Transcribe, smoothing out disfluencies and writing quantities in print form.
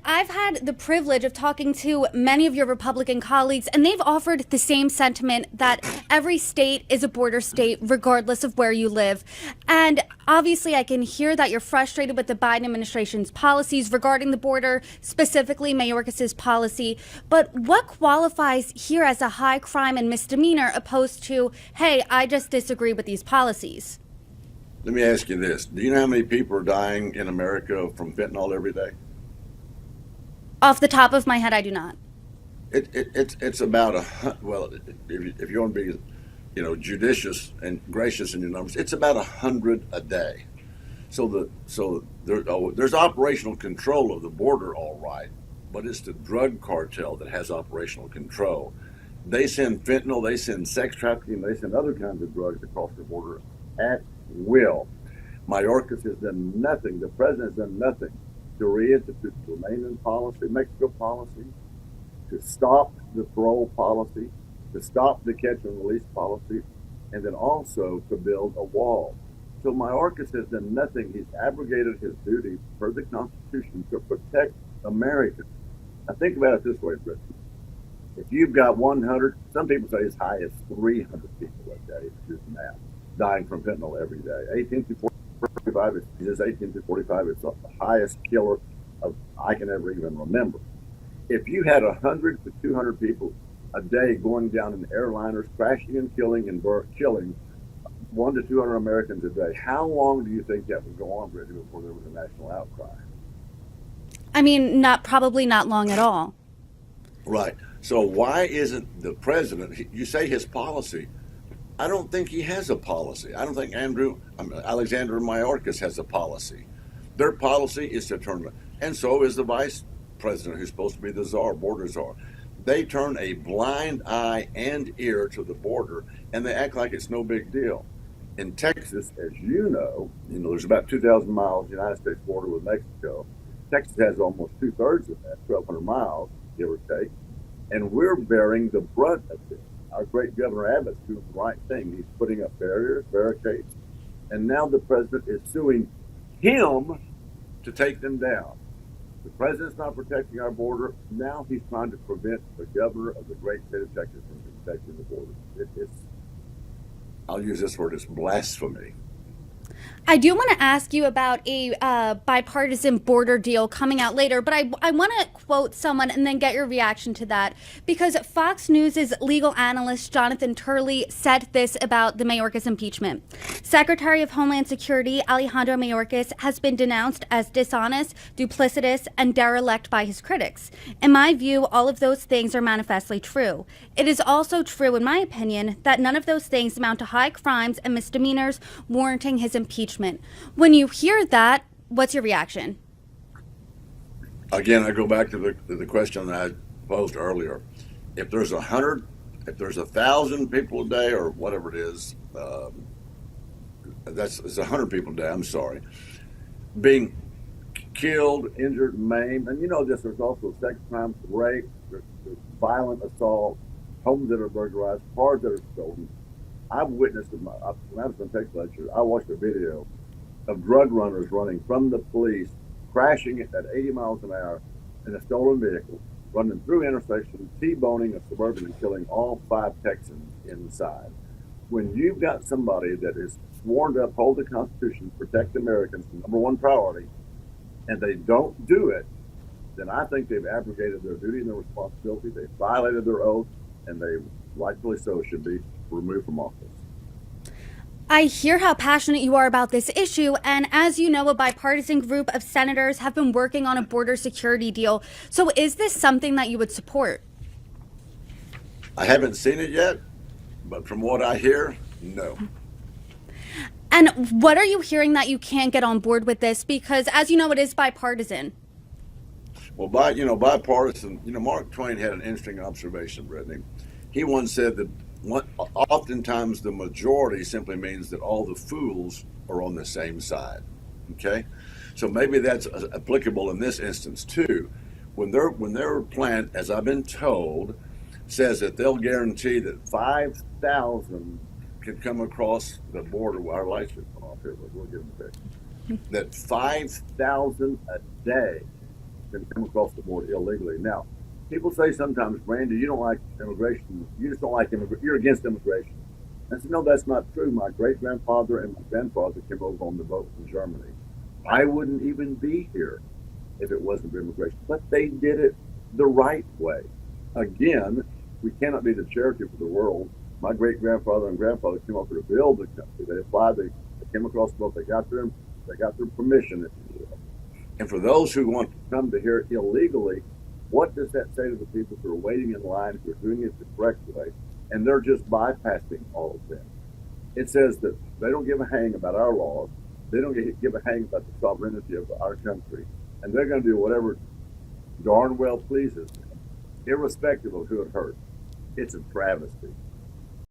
I've had the privilege of talking to many of your Republican colleagues, and they've offered the same sentiment that every state is a border state, regardless of where you live. And obviously, I can hear that you're frustrated with the Biden administration's policies regarding the border, specifically Mayorkas' policy. But what qualifies here as a high crime and misdemeanor opposed to, hey, I just disagree with these policies? Let me ask you this. Do you know how many people are dying in America from fentanyl every day? Off the top of my head, I do not. It's about well, if you want to be, judicious and gracious in your numbers, it's about 100 a day. There's operational control of the border, all right, but it's the drug cartel that has operational control. They send fentanyl, they send sex trafficking, they send other kinds of drugs across the border at will. Mayorkas has done nothing. The president has done nothing to reinstitute the Romanian policy, Mexico policy, to stop the parole policy, to stop the catch and release policy, and then also to build a wall. So Mayorkas has done nothing. He's abrogated his duty per the Constitution to protect Americans. Now think about it this way, Brittany. If you've got 100, some people say as high as 300 people a day, just now, dying from fentanyl every day. 18 to 45 is 18 to 45 is the highest killer I can ever even remember. If you had 100 to 200 people a day going down in airliners, crashing and killing killing 1 to 200 Americans a day, how long do you think that would go on, Brittany, before there was a national outcry? I mean, probably not long at all. Right. So why isn't the president, you say his policy, I don't think he has a policy. I don't think Alexandro Mayorkas has a policy. Their policy is to turn, and so is the vice president, who's supposed to be the czar, border czar. They turn a blind eye and ear to the border, and they act like it's no big deal. In Texas, as you know, there's about 2,000 miles United States border with Mexico. Texas has almost 2/3 of that, 1,200 miles, give or take, and we're bearing the brunt of this. Our great Governor Abbott's doing the right thing. He's putting up barriers, barricades, and now the president is suing him to take them down. The president's not protecting our border. Now he's trying to prevent the governor of the great state of Texas from protecting the border. I'll use this word, it's blasphemy. I do want to ask you about a bipartisan border deal coming out later, but I want to quote someone and then get your reaction to that, because Fox News' legal analyst Jonathan Turley said this about the Mayorkas impeachment. Secretary of Homeland Security Alejandro Mayorkas has been denounced as dishonest, duplicitous, and derelict by his critics. In my view, all of those things are manifestly true. It is also true, in my opinion, that none of those things amount to high crimes and misdemeanors warranting his impeachment. When you hear that, what's your reaction? Again, I go back to the question that I posed earlier. If there's 1,000 people a day, or whatever it is, it's 100 people a day. I'm sorry, being killed, injured, maimed, and there's also sex crimes, rape, there's violent assault, homes that are burglarized, cars that are stolen. I've witnessed when I was in Texas lecture, I watched a video of drug runners running from the police, crashing at 80 miles an hour in a stolen vehicle, running through intersections, T-boning a Suburban and killing all 5 Texans inside. When you've got somebody that is sworn to uphold the Constitution, protect Americans, the number one priority, and they don't do it, then I think they've abrogated their duty and their responsibility. They've violated their oath, and they, rightfully so, should be removed from office. I hear how passionate you are about this issue, and as you know, a bipartisan group of senators have been working on a border security deal. So is this something that you would support? I haven't seen it yet, but from what I hear, no. And what are you hearing that you can't get on board with this? Because as you know, it is bipartisan. Well, bipartisan, Mark Twain had an interesting observation, Brittany. He once said that oftentimes the majority simply means that all the fools are on the same side. Okay, so maybe that's applicable in this instance too. When their plan, as I've been told, says that they'll guarantee that 5,000 can come across the border. Well, our lights are off here, but we'll get them fixed. That 5,000 a day can come across the border illegally. Now, people say sometimes, Randy, you don't like immigration. You just don't like immigration. You're against immigration. I said, no, that's not true. My great grandfather and my grandfather came over on the boat from Germany. I wouldn't even be here if it wasn't for immigration. But they did it the right way. Again, we cannot be the charity for the world. My great grandfather and grandfather came over to build the country. They applied. They came across the boat. They got their permission, if you will. And for those who want to come to here illegally, what does that say to the people who are waiting in line, who are doing it the correct way, and they're just bypassing all of that? It says that they don't give a hang about our laws. They don't give a hang about the sovereignty of our country, and they're going to do whatever darn well pleases them, irrespective of who it hurts. It's a travesty.